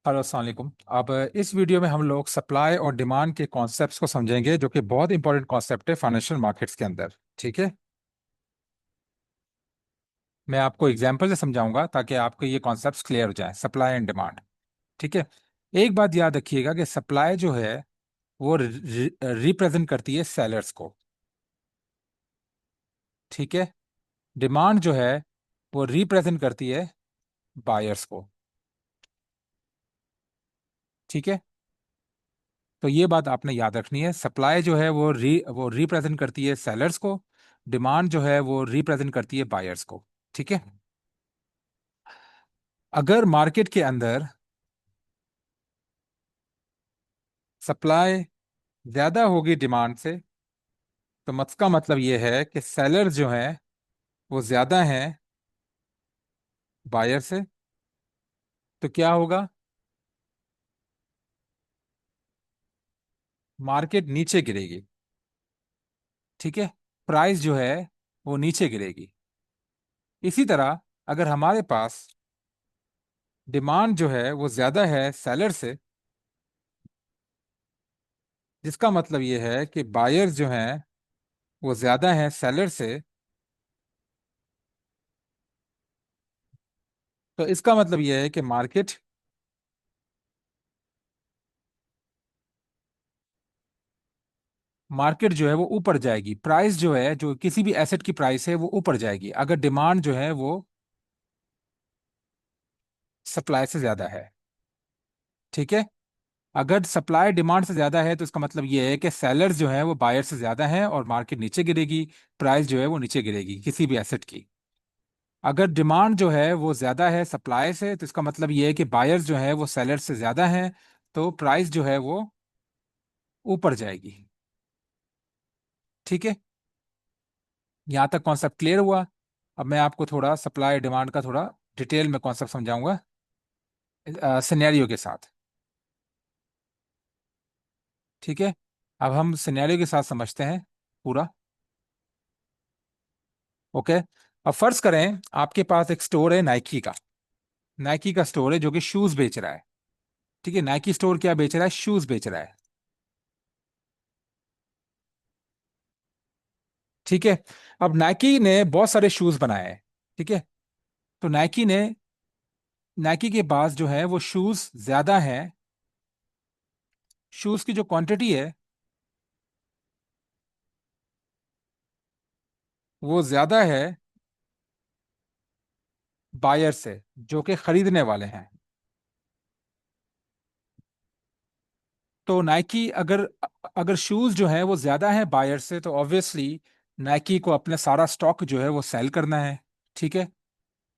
Hello अस्सलाम वालेकुम। अब इस वीडियो में हम लोग सप्लाई और डिमांड के कॉन्सेप्ट्स को समझेंगे, जो कि बहुत इंपॉर्टेंट कॉन्सेप्ट है फाइनेंशियल मार्केट्स के अंदर। ठीक है, मैं आपको एग्जांपल से समझाऊंगा ताकि आपको ये कॉन्सेप्ट्स क्लियर हो जाए, सप्लाई एंड डिमांड। ठीक है, एक बात याद रखिएगा कि सप्लाई जो है वो रिप्रेजेंट करती है सेलर्स को। ठीक है, डिमांड जो है वो रिप्रेजेंट करती है बायर्स को। ठीक है, तो ये बात आपने याद रखनी है। सप्लाई जो है वो रिप्रेजेंट करती है सेलर्स को, डिमांड जो है वो रिप्रेजेंट करती है बायर्स को। ठीक है, अगर मार्केट के अंदर सप्लाई ज्यादा होगी डिमांड से, तो इसका मतलब ये है कि सेलर्स जो हैं वो ज्यादा हैं बायर से। तो क्या होगा? मार्केट नीचे गिरेगी। ठीक है, प्राइस जो है वो नीचे गिरेगी। इसी तरह अगर हमारे पास डिमांड जो है वो ज्यादा है सेलर से, जिसका मतलब ये है कि बायर्स जो हैं वो ज्यादा हैं सेलर से, तो इसका मतलब ये है कि मार्केट जो है वो ऊपर जाएगी। प्राइस जो है, जो किसी भी एसेट की प्राइस है, वो ऊपर जाएगी अगर डिमांड जो है वो सप्लाई से ज्यादा है। ठीक है, अगर सप्लाई डिमांड से ज्यादा है तो इसका मतलब ये है कि सेलर्स जो है वो बायर से ज्यादा हैं और मार्केट नीचे गिरेगी, प्राइस जो है वो नीचे गिरेगी किसी भी एसेट की। अगर डिमांड जो है वो ज्यादा है सप्लाई से, तो इसका मतलब ये है कि बायर्स जो है वो सेलर्स से ज्यादा हैं, तो प्राइस जो है वो ऊपर जाएगी। ठीक है, यहाँ तक कॉन्सेप्ट क्लियर हुआ। अब मैं आपको थोड़ा सप्लाई डिमांड का थोड़ा डिटेल में कॉन्सेप्ट समझाऊंगा सिनेरियो के साथ। ठीक है, अब हम सिनेरियो के साथ समझते हैं पूरा। ओके, अब फर्ज करें आपके पास एक स्टोर है नाइकी का। नाइकी का स्टोर है जो कि शूज बेच रहा है। ठीक है, नाइकी स्टोर क्या बेच रहा है? शूज बेच रहा है। ठीक है, अब नाइकी ने बहुत सारे शूज बनाए हैं। ठीक है, तो नाइकी के पास जो है वो शूज ज्यादा है। शूज की जो क्वांटिटी है वो ज्यादा है बायर से, जो कि खरीदने वाले हैं। तो नाइकी अगर अगर शूज जो है वो ज्यादा है बायर से, तो ऑब्वियसली नाइकी को अपने सारा स्टॉक जो है वो सेल करना है। ठीक है,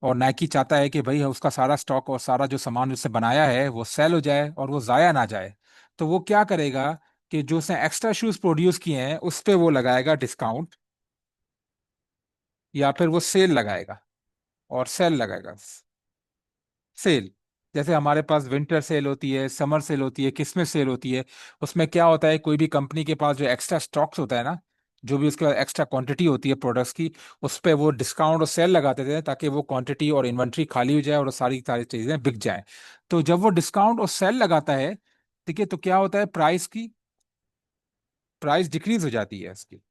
और नाइकी चाहता है कि भाई उसका सारा स्टॉक और सारा जो सामान उससे बनाया है वो सेल हो जाए और वो जाया ना जाए। तो वो क्या करेगा कि जो उसने एक्स्ट्रा शूज प्रोड्यूस किए हैं उस पे वो लगाएगा डिस्काउंट, या फिर वो सेल लगाएगा। और सेल लगाएगा, सेल। जैसे हमारे पास विंटर सेल होती है, समर सेल होती है, क्रिसमस सेल होती है। उसमें क्या होता है, कोई भी कंपनी के पास जो एक्स्ट्रा स्टॉक्स होता है ना, जो भी उसके पास एक्स्ट्रा क्वांटिटी होती है प्रोडक्ट्स की, उस पे वो डिस्काउंट और सेल लगाते थे ताकि वो क्वांटिटी और इन्वेंट्री खाली हो जाए और वो सारी सारी चीजें बिक जाएं। तो जब वो डिस्काउंट और सेल लगाता है, ठीक है, तो क्या होता है, प्राइस डिक्रीज हो जाती है इसकी।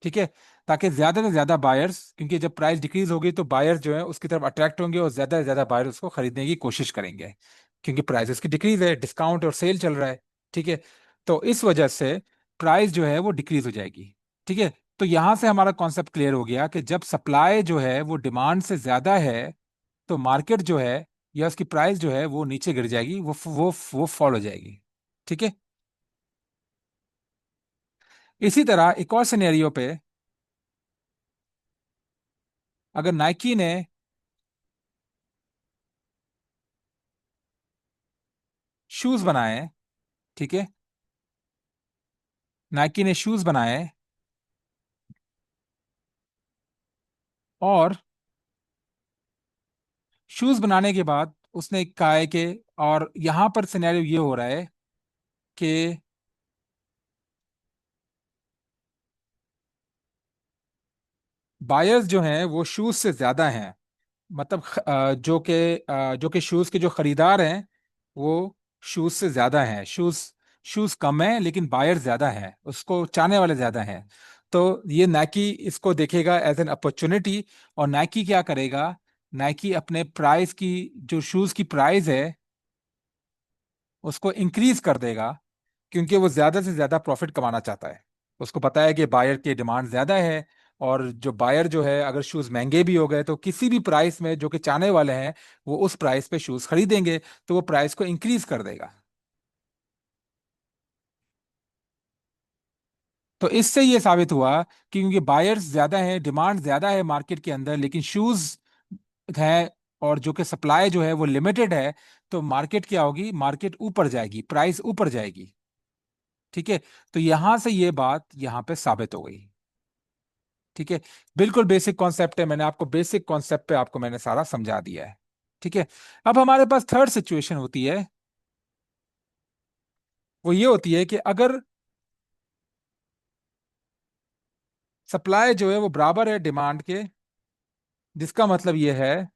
ठीक है, ताकि ज्यादा से ज्यादा बायर्स, क्योंकि जब प्राइस डिक्रीज होगी तो बायर्स जो है उसकी तरफ अट्रैक्ट होंगे और ज्यादा से ज्यादा बायर्स उसको खरीदने की कोशिश करेंगे, क्योंकि प्राइस की डिक्रीज है, डिस्काउंट और सेल चल रहा है। ठीक है, तो इस वजह से प्राइस जो है वो डिक्रीज हो जाएगी। ठीक है, तो यहां से हमारा कॉन्सेप्ट क्लियर हो गया कि जब सप्लाई जो है वो डिमांड से ज्यादा है, तो मार्केट जो है या उसकी प्राइस जो है वो नीचे गिर जाएगी, वो फॉल हो जाएगी। ठीक है, इसी तरह एक और सिनेरियो पे, अगर नाइकी ने शूज बनाए हैं, ठीक है, नाइकी ने शूज बनाए और शूज बनाने के बाद उसने कहा है कि, और यहां पर सिनेरियो ये हो रहा है कि बायर्स जो हैं वो शूज से ज्यादा हैं। मतलब जो कि शूज के जो खरीदार हैं वो शूज से ज्यादा है। शूज शूज कम है लेकिन बायर ज्यादा है, उसको चाहने वाले ज्यादा हैं। तो ये नाइकी इसको देखेगा एज एन अपॉर्चुनिटी, और नाइकी क्या करेगा, नाइकी अपने प्राइस की, जो शूज की प्राइस है उसको इंक्रीज कर देगा, क्योंकि वो ज्यादा से ज्यादा प्रॉफिट कमाना चाहता है। उसको पता है कि बायर की डिमांड ज्यादा है, और जो बायर जो है, अगर शूज महंगे भी हो गए तो किसी भी प्राइस में जो कि चाहने वाले हैं वो उस प्राइस पे शूज खरीदेंगे, तो वो प्राइस को इंक्रीज कर देगा। तो इससे ये साबित हुआ कि क्योंकि बायर्स ज्यादा हैं, डिमांड ज्यादा है मार्केट के अंदर, लेकिन शूज है और जो कि सप्लाई जो है वो लिमिटेड है, तो मार्केट क्या होगी, मार्केट ऊपर जाएगी, प्राइस ऊपर जाएगी। ठीक है। तो यहां से ये बात यहां पे साबित हो गई। ठीक है। बिल्कुल बेसिक कॉन्सेप्ट है, मैंने आपको बेसिक कॉन्सेप्ट पे आपको मैंने सारा समझा दिया है। ठीक है। अब हमारे पास थर्ड सिचुएशन होती है, वो ये होती है कि अगर सप्लाई जो है वो बराबर है डिमांड के, जिसका मतलब ये है,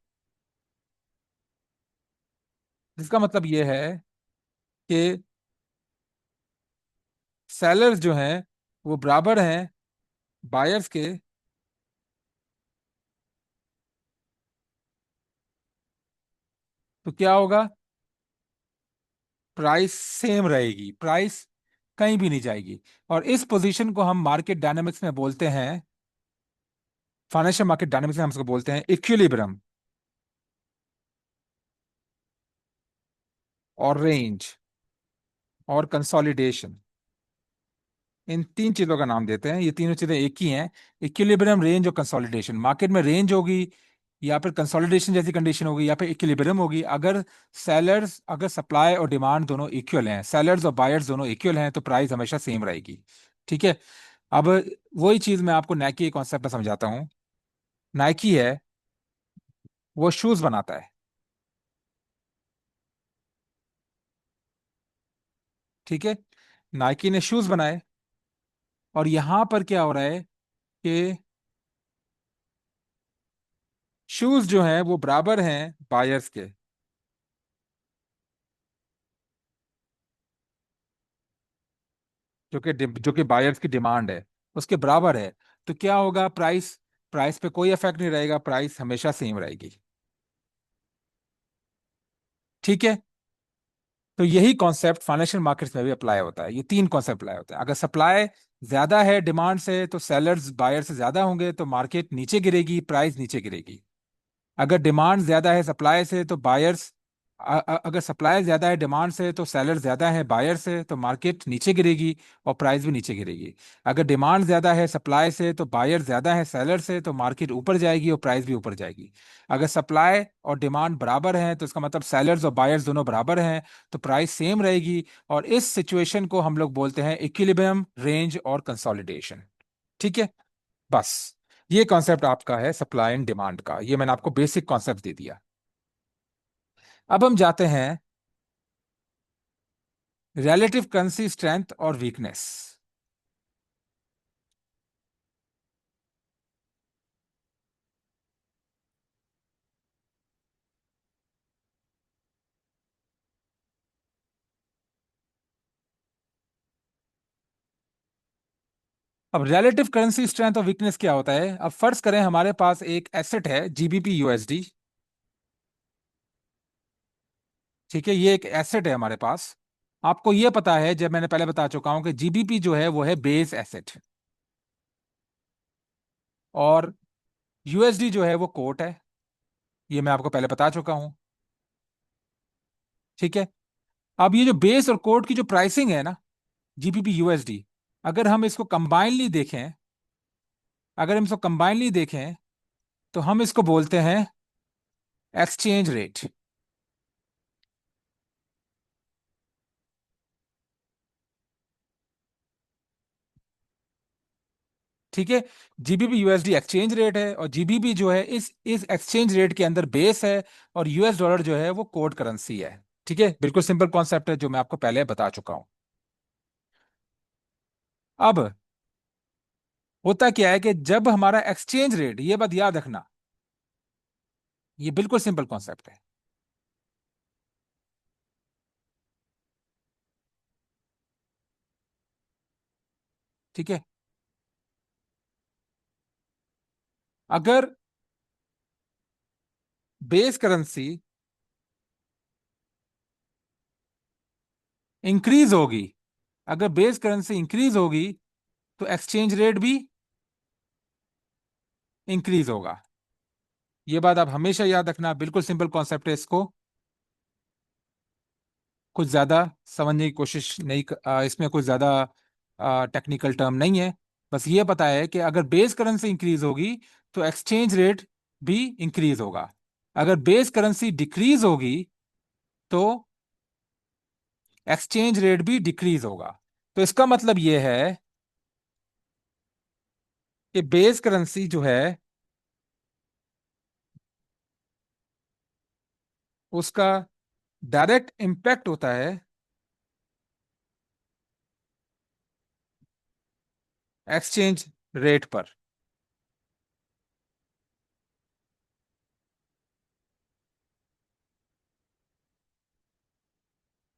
जिसका मतलब ये है कि सेलर्स जो हैं वो बराबर हैं बायर्स के, तो क्या होगा, प्राइस सेम रहेगी, प्राइस कहीं भी नहीं जाएगी। और इस पोजीशन को हम मार्केट डायनामिक्स में बोलते हैं, फाइनेंशियल मार्केट डायनामिक्स में हम इसको बोलते हैं इक्विलिब्रियम और रेंज और कंसोलिडेशन। इन तीन चीजों का नाम देते हैं, ये तीनों चीजें एक ही हैं, इक्विलिब्रियम, रेंज और कंसोलिडेशन। मार्केट में रेंज होगी, या फिर कंसोलिडेशन जैसी कंडीशन होगी, या फिर इक्विलिब्रियम होगी, अगर सेलर्स, अगर सप्लाई और डिमांड दोनों इक्वल हैं, सेलर्स और बायर्स दोनों इक्वल हैं, तो प्राइस हमेशा सेम रहेगी। ठीक है। अब वही चीज मैं आपको नाइकी के कॉन्सेप्ट में समझाता हूँ। नाइकी है, वो शूज बनाता है। ठीक है। नाइकी ने शूज बनाए, और यहां पर क्या हो रहा है कि शूज जो हैं वो बराबर हैं बायर्स के, जो कि बायर्स की डिमांड है उसके बराबर है। तो क्या होगा, प्राइस, प्राइस पे कोई इफेक्ट नहीं रहेगा, प्राइस हमेशा सेम रहेगी। ठीक है। तो यही कॉन्सेप्ट फाइनेंशियल मार्केट्स में भी अप्लाई होता है, ये तीन कॉन्सेप्ट अप्लाई होता है। अगर सप्लाई ज्यादा है डिमांड से, तो सेलर्स बायर से ज्यादा होंगे, तो मार्केट नीचे गिरेगी, प्राइस नीचे गिरेगी। अगर डिमांड ज्यादा है सप्लाई से, तो बायर्स, अगर सप्लाई ज्यादा है डिमांड से, तो सेलर ज्यादा है बायर से, तो मार्केट नीचे गिरेगी और प्राइस भी नीचे गिरेगी। अगर डिमांड ज्यादा है सप्लाई से, तो बायर ज्यादा है सेलर से, तो मार्केट ऊपर जाएगी और प्राइस भी ऊपर जाएगी। अगर सप्लाई और डिमांड बराबर हैं, तो इसका मतलब सेलर्स और बायर्स दोनों बराबर हैं, तो प्राइस सेम रहेगी। और इस सिचुएशन को हम लोग बोलते हैं इक्विलिब्रियम, रेंज और कंसोलिडेशन। ठीक है। बस, ये कॉन्सेप्ट आपका है सप्लाई एंड डिमांड का, ये मैंने आपको बेसिक कॉन्सेप्ट दे दिया। अब हम जाते हैं रिलेटिव करेंसी स्ट्रेंथ और वीकनेस। अब रिलेटिव करेंसी स्ट्रेंथ और वीकनेस क्या होता है, अब फर्ज करें हमारे पास एक एसेट है जीबीपी यूएसडी। ठीक है, ये एक एसेट है हमारे पास। आपको ये पता है, जब मैंने पहले बता चुका हूं कि जीबीपी जो है वो है बेस एसेट, और यूएसडी जो है वो कोट है, ये मैं आपको पहले बता चुका हूं। ठीक है। अब ये जो बेस और कोट की जो प्राइसिंग है ना, जीबीपी यूएसडी, अगर हम इसको कंबाइनली देखें, अगर हम इसको कंबाइनली देखें, तो हम इसको बोलते हैं एक्सचेंज रेट। ठीक है। जीबीपी यूएसडी एक्सचेंज रेट है, और जीबीपी जो है इस एक्सचेंज रेट के अंदर बेस है, और यूएस डॉलर जो है वो कोड करेंसी है। ठीक है, बिल्कुल सिंपल कॉन्सेप्ट है जो मैं आपको पहले बता चुका हूं। अब होता क्या है कि जब हमारा एक्सचेंज रेट, ये बात याद रखना, ये बिल्कुल सिंपल कॉन्सेप्ट है, ठीक है। अगर बेस करेंसी इंक्रीज होगी, अगर बेस करेंसी इंक्रीज होगी तो एक्सचेंज रेट भी इंक्रीज होगा। ये बात आप हमेशा याद रखना, बिल्कुल सिंपल कॉन्सेप्ट है, इसको कुछ ज्यादा समझने की कोशिश नहीं इसमें कुछ ज्यादा टेक्निकल टर्म नहीं है। बस ये पता है कि अगर बेस करेंसी इंक्रीज होगी तो एक्सचेंज रेट भी इंक्रीज होगा। अगर बेस करेंसी डिक्रीज होगी तो एक्सचेंज रेट भी डिक्रीज होगा। तो इसका मतलब ये है कि बेस करेंसी जो है उसका डायरेक्ट इम्पैक्ट होता है एक्सचेंज रेट पर।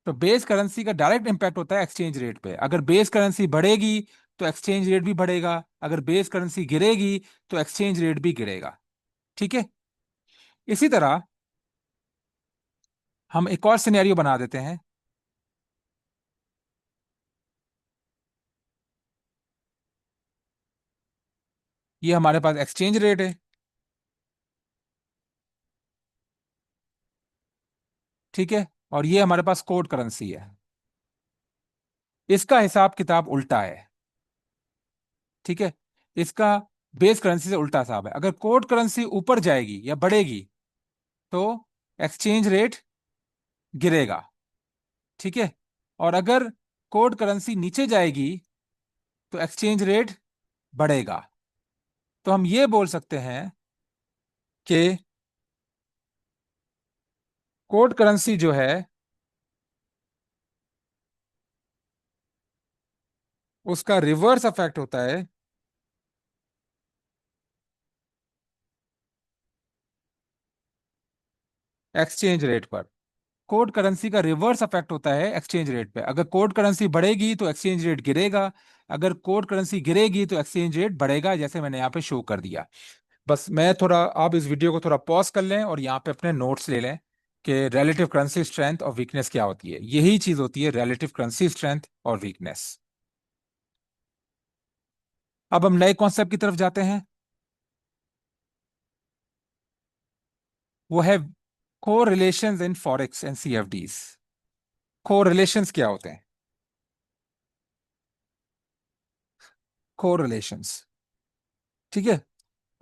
तो बेस करेंसी का डायरेक्ट इंपैक्ट होता है एक्सचेंज रेट पे। अगर बेस करेंसी बढ़ेगी तो एक्सचेंज रेट भी बढ़ेगा, अगर बेस करेंसी गिरेगी तो एक्सचेंज रेट भी गिरेगा। ठीक है। इसी तरह हम एक और सिनेरियो बना देते हैं। ये हमारे पास एक्सचेंज रेट है। ठीक है। और ये हमारे पास कोड करेंसी है। इसका हिसाब किताब उल्टा है। ठीक है। इसका बेस करेंसी से उल्टा हिसाब है। अगर कोड करेंसी ऊपर जाएगी या बढ़ेगी तो एक्सचेंज रेट गिरेगा। ठीक है। और अगर कोड करेंसी नीचे जाएगी तो एक्सचेंज रेट बढ़ेगा। तो हम ये बोल सकते हैं कि कोड करेंसी जो है उसका रिवर्स इफेक्ट होता है एक्सचेंज रेट पर। कोड करेंसी का रिवर्स इफेक्ट होता है एक्सचेंज रेट पे। अगर कोड करेंसी बढ़ेगी तो एक्सचेंज रेट गिरेगा, अगर कोड करेंसी गिरेगी तो एक्सचेंज रेट बढ़ेगा, जैसे मैंने यहाँ पे शो कर दिया। बस मैं थोड़ा, आप इस वीडियो को थोड़ा पॉज कर लें और यहाँ पे अपने नोट्स ले लें कि रिलेटिव करेंसी स्ट्रेंथ और वीकनेस क्या होती है। यही चीज होती है रिलेटिव करेंसी स्ट्रेंथ और वीकनेस। अब हम नए कॉन्सेप्ट की तरफ जाते हैं। वो है को रिलेशंस इन फॉरेक्स एंड सीएफडीज। को रिलेशंस क्या होते हैं? को रिलेशंस, ठीक है।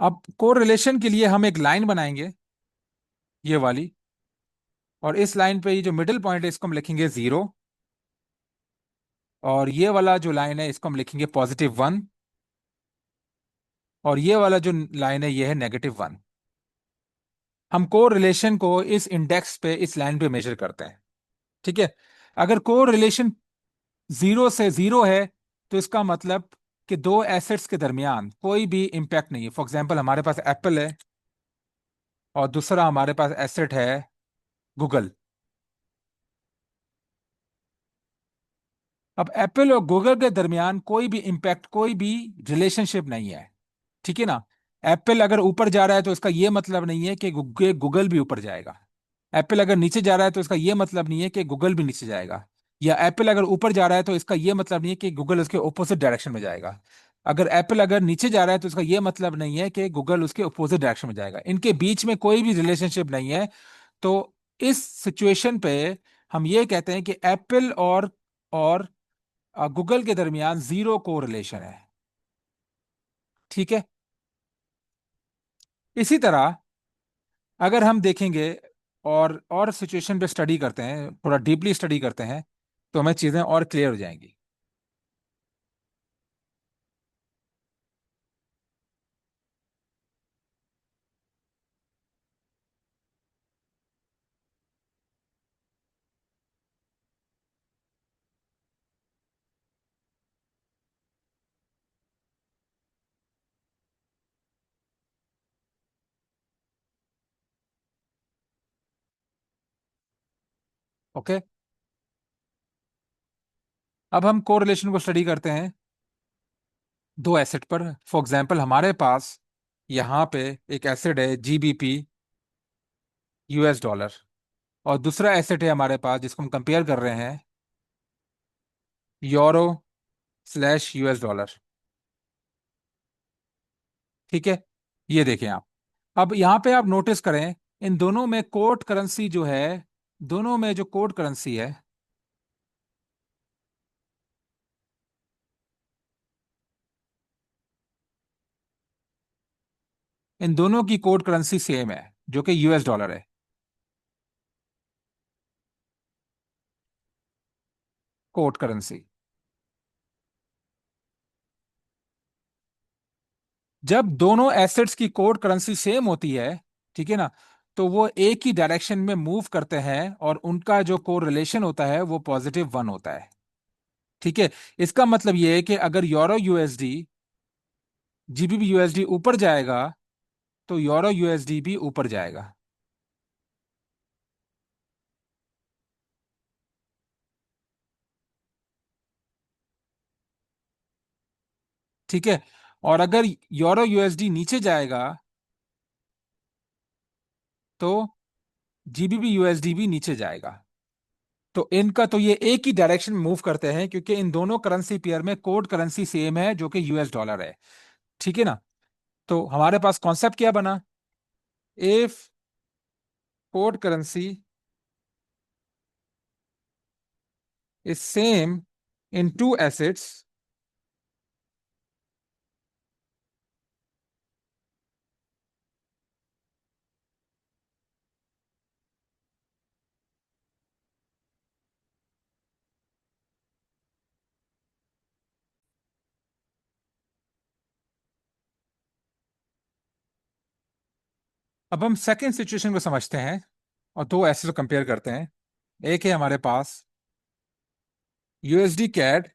अब को रिलेशन के लिए हम एक लाइन बनाएंगे, ये वाली। और इस लाइन पे ये जो मिडिल पॉइंट है इसको हम लिखेंगे 0। और ये वाला जो लाइन है इसको हम लिखेंगे +1। और ये वाला जो लाइन है ये है -1। हम को रिलेशन को इस इंडेक्स पे, इस लाइन पे मेजर करते हैं। ठीक है। अगर को रिलेशन 0 से 0 है तो इसका मतलब कि दो एसेट्स के दरमियान कोई भी इंपैक्ट नहीं है। फॉर एग्जाम्पल हमारे पास एप्पल है और दूसरा हमारे पास एसेट है गूगल। अब एप्पल और गूगल के दरमियान कोई भी इंपैक्ट, कोई भी रिलेशनशिप नहीं है। ठीक है ना। एप्पल अगर ऊपर जा रहा है तो इसका यह मतलब नहीं है कि गूगल भी ऊपर जाएगा। एप्पल अगर नीचे जा रहा है तो इसका यह मतलब नहीं है कि गूगल भी नीचे जाएगा। या एप्पल अगर ऊपर जा रहा है तो इसका यह मतलब नहीं है कि गूगल उसके ऑपोजिट डायरेक्शन में जाएगा। अगर एप्पल अगर नीचे जा रहा है तो इसका यह मतलब नहीं है कि गूगल उसके ऑपोजिट डायरेक्शन में जाएगा। इनके बीच में कोई भी रिलेशनशिप नहीं है। तो इस सिचुएशन पे हम ये कहते हैं कि एप्पल और गूगल के दरमियान 0 को रिलेशन है। ठीक है। इसी तरह अगर हम देखेंगे और सिचुएशन पे स्टडी करते हैं, थोड़ा डीपली स्टडी करते हैं, तो हमें चीजें और क्लियर हो जाएंगी। ओके। अब हम कोरिलेशन को स्टडी करते हैं। दो एसेट पर। फॉर एग्जांपल हमारे पास यहाँ पे एक एसेट है जीबीपी यूएस डॉलर, और दूसरा एसेट है हमारे पास जिसको हम कंपेयर कर रहे हैं, यूरो स्लैश यूएस डॉलर। ठीक है, ये देखें आप। अब यहाँ पे आप नोटिस करें, इन दोनों में कोट करेंसी जो है, दोनों में जो कोट करेंसी है, इन दोनों की कोट करेंसी सेम है, जो कि यूएस डॉलर है। कोट करेंसी, जब दोनों एसेट्स की कोट करेंसी सेम होती है, ठीक है ना, तो वो एक ही डायरेक्शन में मूव करते हैं और उनका जो को रिलेशन होता है वो +1 होता है। ठीक है, इसका मतलब ये है कि अगर यूरो यूएसडी जीबीपी यूएसडी ऊपर जाएगा तो यूरो यूएसडी भी ऊपर जाएगा। ठीक है, और अगर यूरो यूएसडी नीचे जाएगा तो जीबीपी यूएसडी भी नीचे जाएगा। तो इनका तो ये एक ही डायरेक्शन में मूव करते हैं क्योंकि इन दोनों करेंसी पेयर में कोड करेंसी सेम है जो कि यूएस डॉलर है। ठीक है ना, तो हमारे पास कॉन्सेप्ट क्या बना, if code currency is same in two assets, अब हम सेकेंड सिचुएशन को समझते हैं और दो एसेट्स को कंपेयर करते हैं। एक है हमारे पास यूएसडी कैड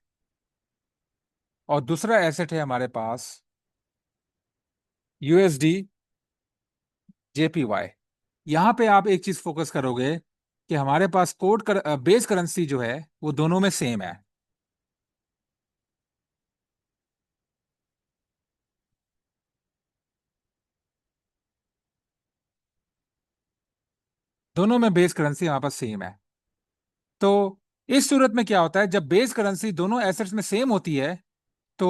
और दूसरा एसेट है हमारे पास यूएसडी जेपीवाई। यहां पे आप एक चीज फोकस करोगे कि हमारे पास बेस करेंसी जो है वो दोनों में सेम है। दोनों में बेस करेंसी हमारे पास सेम है। तो इस सूरत में क्या होता है, जब बेस करेंसी दोनों एसेट्स में सेम होती है तो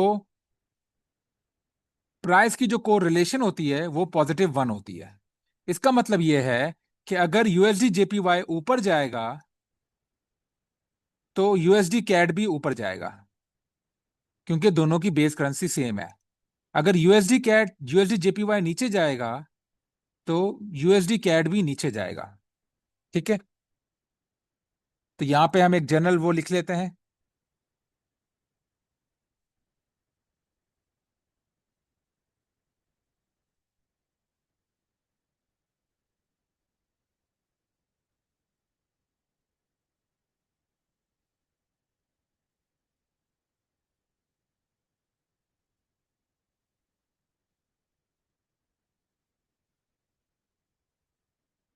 प्राइस की जो को रिलेशन होती है वो +1 होती है। इसका मतलब यह है कि अगर यूएसडी जेपीवाई ऊपर जाएगा तो यूएसडी कैड भी ऊपर जाएगा, क्योंकि दोनों की बेस करेंसी सेम है। अगर यूएसडी जेपीवाई नीचे जाएगा तो यूएसडी कैड भी नीचे जाएगा। ठीक है, तो यहां पे हम एक जनरल वो लिख लेते हैं।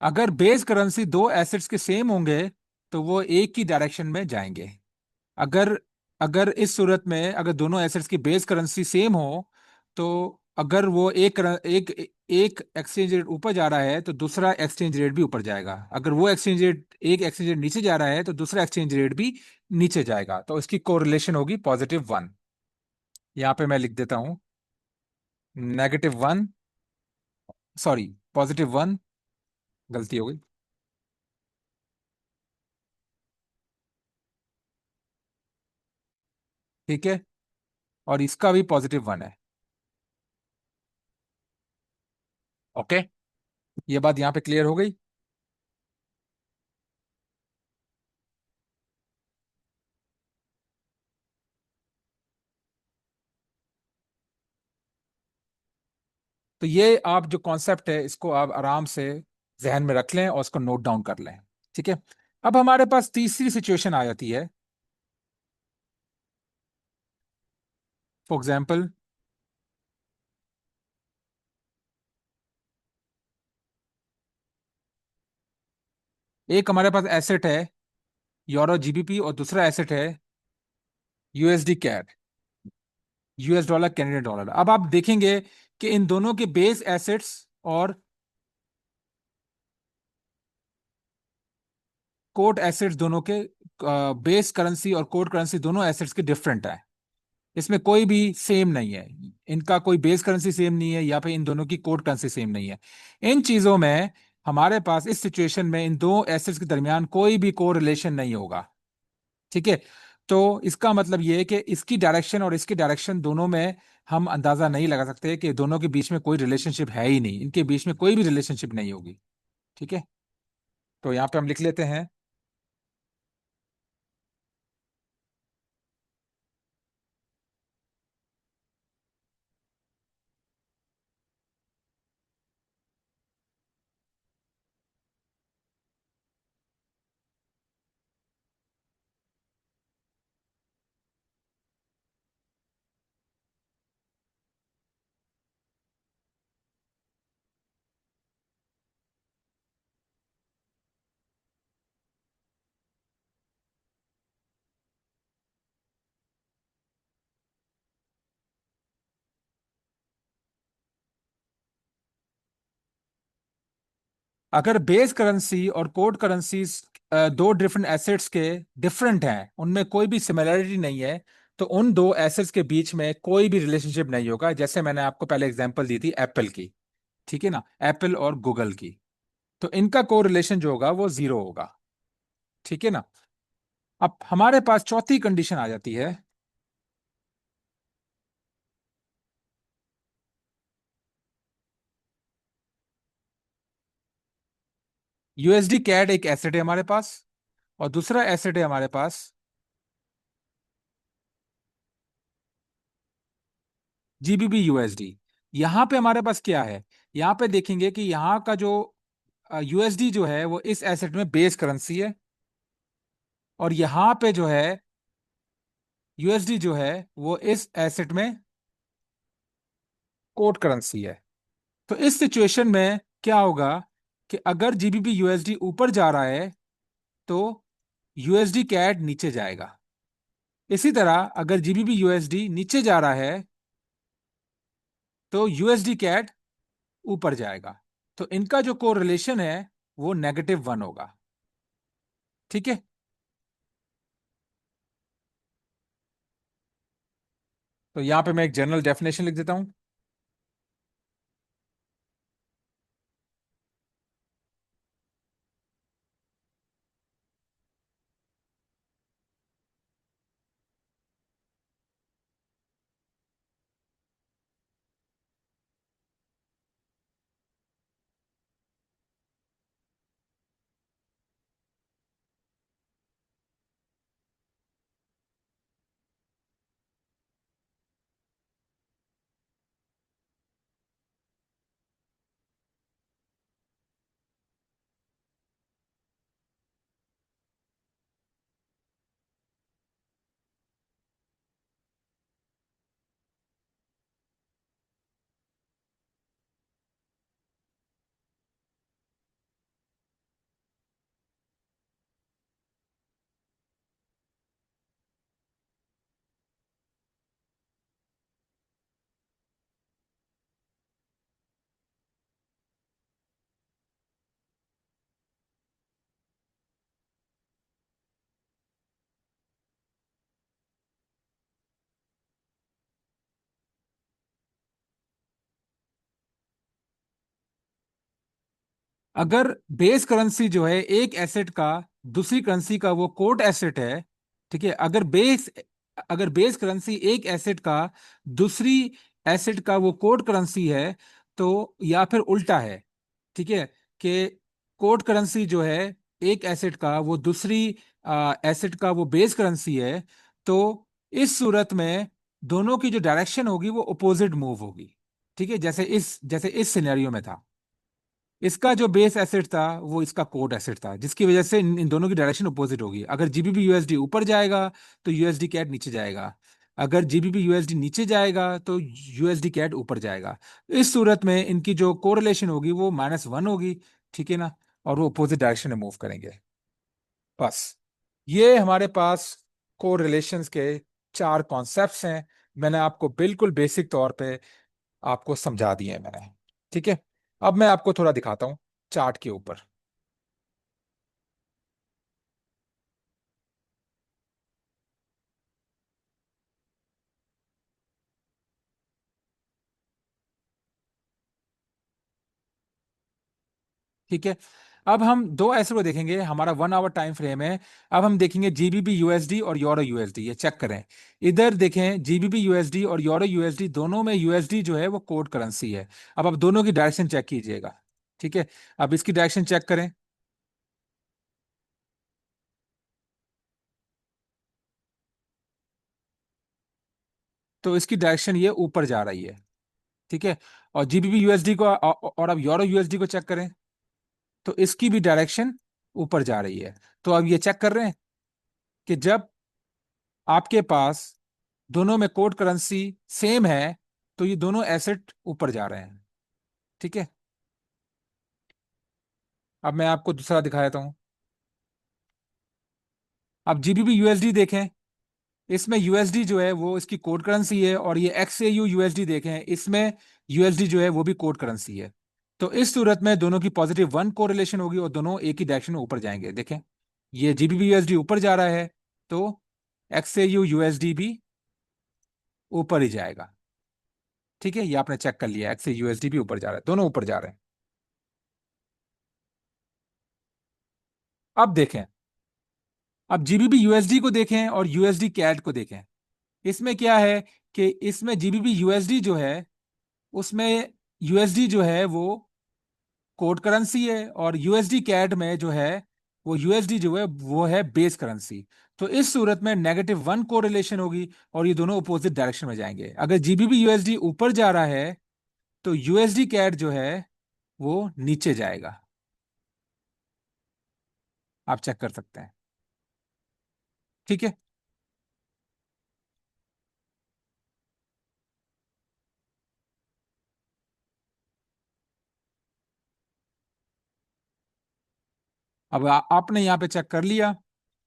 अगर बेस करेंसी दो एसेट्स के सेम होंगे तो वो एक ही डायरेक्शन में जाएंगे। अगर अगर इस सूरत में अगर दोनों एसेट्स की बेस करेंसी सेम हो तो अगर वो एक एक एक्सचेंज रेट ऊपर जा रहा है तो दूसरा एक्सचेंज रेट भी ऊपर जाएगा। अगर वो एक एक्सचेंज रेट नीचे जा रहा है तो दूसरा एक्सचेंज रेट भी नीचे जाएगा। तो इसकी कोरिलेशन होगी +1। यहाँ पे मैं लिख देता हूँ -1, सॉरी, +1, गलती हो गई। ठीक है, और इसका भी +1 है। ओके, ये बात यहाँ पे क्लियर हो गई। तो ये आप जो कॉन्सेप्ट है इसको आप आराम से जहन में रख लें और उसको नोट डाउन कर लें। ठीक है, अब हमारे पास तीसरी सिचुएशन आ जाती है। फॉर एग्जाम्पल, एक हमारे पास एसेट है यूरो जीबीपी और दूसरा एसेट है USD CAD. US dollar, Canadian dollar. अब आप देखेंगे कि इन दोनों के बेस एसेट्स और कोट एसेट्स दोनों के, बेस करेंसी और कोट करेंसी दोनों एसेट्स के डिफरेंट है। इसमें कोई भी सेम नहीं है। इनका कोई बेस करेंसी सेम नहीं है, या फिर इन दोनों की कोट करेंसी सेम नहीं है। इन चीजों में हमारे पास इस सिचुएशन में इन दो एसेट्स के दरमियान कोई भी को रिलेशन नहीं होगा। ठीक है। तो इसका मतलब ये है कि इसकी डायरेक्शन और इसकी डायरेक्शन दोनों में हम अंदाजा नहीं लगा सकते कि दोनों के बीच में कोई रिलेशनशिप है ही नहीं, इनके बीच में कोई भी रिलेशनशिप नहीं होगी। ठीक है। तो यहाँ पे हम लिख लेते हैं। अगर बेस करेंसी और कोड करेंसीज दो डिफरेंट एसेट्स के डिफरेंट हैं, उनमें कोई भी सिमिलरिटी नहीं है, तो उन दो एसेट्स के बीच में कोई भी रिलेशनशिप नहीं होगा। जैसे मैंने आपको पहले एग्जांपल दी थी एप्पल की। ठीक है ना, एप्पल और गूगल की। तो इनका को रिलेशन जो होगा वो जीरो होगा। ठीक है ना। अब हमारे पास चौथी कंडीशन आ जाती है। यूएसडी कैड एक एसेट है हमारे पास, और दूसरा एसेट है हमारे पास जीबीबी यूएसडी। यहां पे हमारे पास क्या है? यहां पे देखेंगे कि यहां का जो यूएसडी जो है वो इस एसेट में बेस करेंसी है, और यहां पे जो है यूएसडी जो है वो इस एसेट में कोट करेंसी है। तो इस सिचुएशन में क्या होगा कि अगर जीबीबी यूएसडी ऊपर जा रहा है तो यूएसडी कैड नीचे जाएगा। इसी तरह अगर जीबीबी यूएसडी नीचे जा रहा है तो यूएसडी कैड ऊपर जाएगा। तो इनका जो कोरिलेशन है वो -1 होगा। ठीक है। तो यहां पे मैं एक जनरल डेफिनेशन लिख देता हूं। अगर बेस करेंसी जो है एक एसेट का दूसरी करेंसी का वो कोट एसेट है। ठीक है। अगर बेस करेंसी एक एसेट का दूसरी एसेट का वो कोट करेंसी है, तो या फिर उल्टा है। ठीक है। कि कोट करेंसी जो है एक एसेट का वो दूसरी एसेट का वो बेस करेंसी है, तो इस सूरत में दोनों की जो डायरेक्शन होगी वो अपोजिट मूव होगी। ठीक है। जैसे इस सिनेरियो में था, इसका जो बेस एसेट था वो इसका कोड एसेट था, जिसकी वजह से इन दोनों की डायरेक्शन अपोजिट होगी। अगर जीबीपी यूएसडी ऊपर जाएगा तो यूएसडी कैट नीचे जाएगा। अगर जीबीपी यूएसडी नीचे जाएगा तो यूएसडी कैट ऊपर जाएगा। इस सूरत में इनकी जो कोरिलेशन होगी वो -1 होगी। ठीक है ना। और वो अपोजिट डायरेक्शन में मूव करेंगे। बस, ये हमारे पास कोरिलेशंस के चार कॉन्सेप्ट्स हैं। मैंने आपको बिल्कुल बेसिक तौर पे आपको समझा दिए हैं मैंने। ठीक है, अब मैं आपको थोड़ा दिखाता हूँ चार्ट के ऊपर। ठीक है, अब हम दो ऐसे को देखेंगे, हमारा 1 आवर टाइम फ्रेम है। अब हम देखेंगे जीबीपी यूएसडी और यूरो यूएसडी, ये चेक करें। इधर देखें, जीबीपी यूएसडी और यूरो यूएसडी दोनों में यूएसडी जो है वो कोड करेंसी है। अब आप दोनों की डायरेक्शन चेक कीजिएगा। ठीक है, अब इसकी डायरेक्शन चेक करें। तो इसकी डायरेक्शन ये ऊपर जा रही है। ठीक है, और जीबीपी यूएसडी को और अब यूरो यूएसडी को चेक करें, तो इसकी भी डायरेक्शन ऊपर जा रही है। तो अब ये चेक कर रहे हैं कि जब आपके पास दोनों में कोड करेंसी सेम है तो ये दोनों एसेट ऊपर जा रहे हैं। ठीक है, अब मैं आपको दूसरा दिखा देता हूं। अब जीबीपी यूएसडी देखें, इसमें यूएसडी जो है वो इसकी कोड करेंसी है, और ये एक्सएयू यूएसडी देखें, इसमें यूएसडी जो है वो भी कोड करेंसी है। तो इस सूरत में दोनों की +1 कोरिलेशन होगी और दोनों एक ही डायरेक्शन में ऊपर जाएंगे। देखें, ये जीबीपी यूएसडी ऊपर जा रहा है, तो एक्सएयू यूएसडी भी ऊपर ही जाएगा। ठीक है, ये आपने चेक कर लिया, एक्सएयू यूएसडी भी ऊपर जा रहा है, दोनों ऊपर जा रहे हैं। अब देखें, अब जीबीपी यूएसडी को देखें और यूएसडी कैड को देखें। इसमें क्या है कि इसमें जीबीपी यूएसडी जो है उसमें यूएसडी जो है वो कोड करेंसी है, और यूएसडी कैड में जो है वो यूएसडी जो है वो है बेस करेंसी। तो इस सूरत में -1 कोरिलेशन होगी और ये दोनों अपोजिट डायरेक्शन में जाएंगे। अगर जीबीपी यूएसडी ऊपर जा रहा है तो यूएसडी कैड जो है वो नीचे जाएगा। आप चेक कर सकते हैं। ठीक है, अब आपने यहाँ पे चेक कर लिया।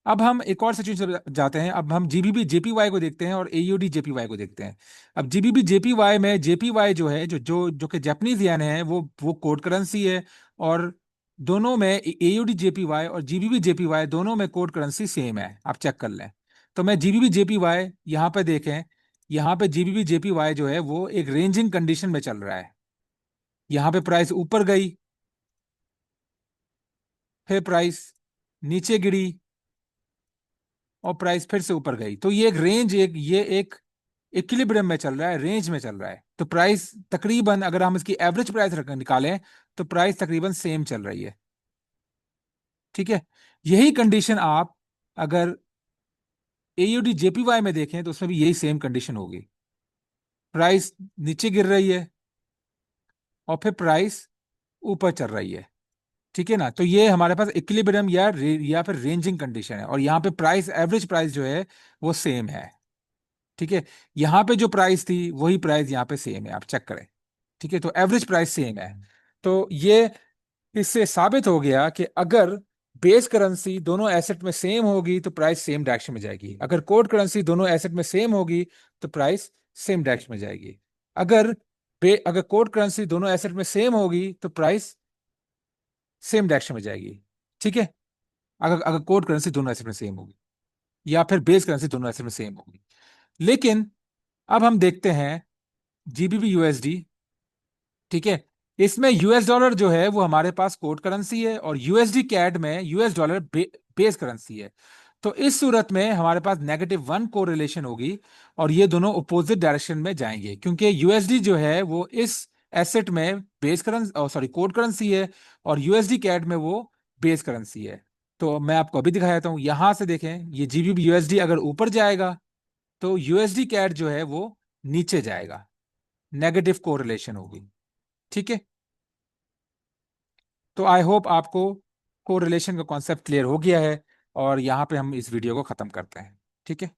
अब हम एक और सिचुएशन जाते हैं। अब हम जीबीबी जेपीवाई को देखते हैं और एयूडी जेपीवाई को देखते हैं। अब जीबीबी जेपीवाई में जेपीवाई जो है, जो जो जो कि जापानीज येन है, वो कोड करेंसी है। और दोनों में एयूडी जेपीवाई और जीबीबी जेपीवाई दोनों में कोड करेंसी सेम है, आप चेक कर लें। तो मैं जीबीबी जेपीवाई यहाँ पे देखें, यहाँ पे जीबीबी जेपीवाई जो है वो एक रेंजिंग कंडीशन में चल रहा है। यहाँ पे प्राइस ऊपर गई, फिर प्राइस नीचे गिरी, और प्राइस फिर से ऊपर गई। तो ये एक रेंज, ये एक इक्विलिब्रियम में चल रहा है, रेंज में चल रहा है। तो प्राइस तकरीबन, अगर हम इसकी एवरेज प्राइस निकालें, तो प्राइस तकरीबन सेम चल रही है। ठीक है, यही कंडीशन आप अगर एयूडी जेपीवाई में देखें तो उसमें भी यही सेम कंडीशन होगी। प्राइस नीचे गिर रही है और फिर प्राइस ऊपर चल रही है। ठीक है ना, तो ये हमारे पास इक्विलिब्रियम या फिर रेंजिंग कंडीशन है, और यहाँ पे प्राइस, एवरेज प्राइस जो है वो सेम है। ठीक है, यहाँ पे जो प्राइस थी वही प्राइस यहाँ पे सेम है, आप चेक करें। ठीक है, तो एवरेज प्राइस सेम है। तो ये इससे साबित हो गया कि अगर बेस करेंसी दोनों एसेट में सेम होगी तो प्राइस सेम डायरेक्शन में जाएगी। अगर कोड करेंसी दोनों एसेट में सेम होगी तो प्राइस सेम डायरेक्शन में जाएगी। अगर अगर कोड करेंसी दोनों एसेट में सेम होगी तो प्राइस सेम डायरेक्शन में जाएगी। ठीक है, अगर अगर कोड करेंसी दोनों एसेट में सेम होगी, या फिर बेस करेंसी दोनों एसेट में सेम होगी। लेकिन अब हम देखते हैं जीबीपी यूएसडी। ठीक है, इसमें यूएस डॉलर जो है वो हमारे पास कोड करेंसी है, और यूएसडी कैड में यूएस डॉलर बेस करेंसी है। तो इस सूरत में हमारे पास -1 कोरिलेशन होगी, और ये दोनों अपोजिट डायरेक्शन में जाएंगे, क्योंकि यूएसडी जो है वो इस एसेट में base currency, sorry, code currency है, और यूएसडी कैड में वो बेस करेंसी है। तो मैं आपको अभी दिखा देता हूँ, यहां से देखें, ये जीबीपी यूएसडी अगर ऊपर जाएगा तो यूएसडी कैड जो है वो नीचे जाएगा, नेगेटिव कोरिलेशन होगी। ठीक है, तो आई होप आपको कोरिलेशन का कॉन्सेप्ट क्लियर हो गया है, और यहाँ पे हम इस वीडियो को खत्म करते हैं। ठीक है।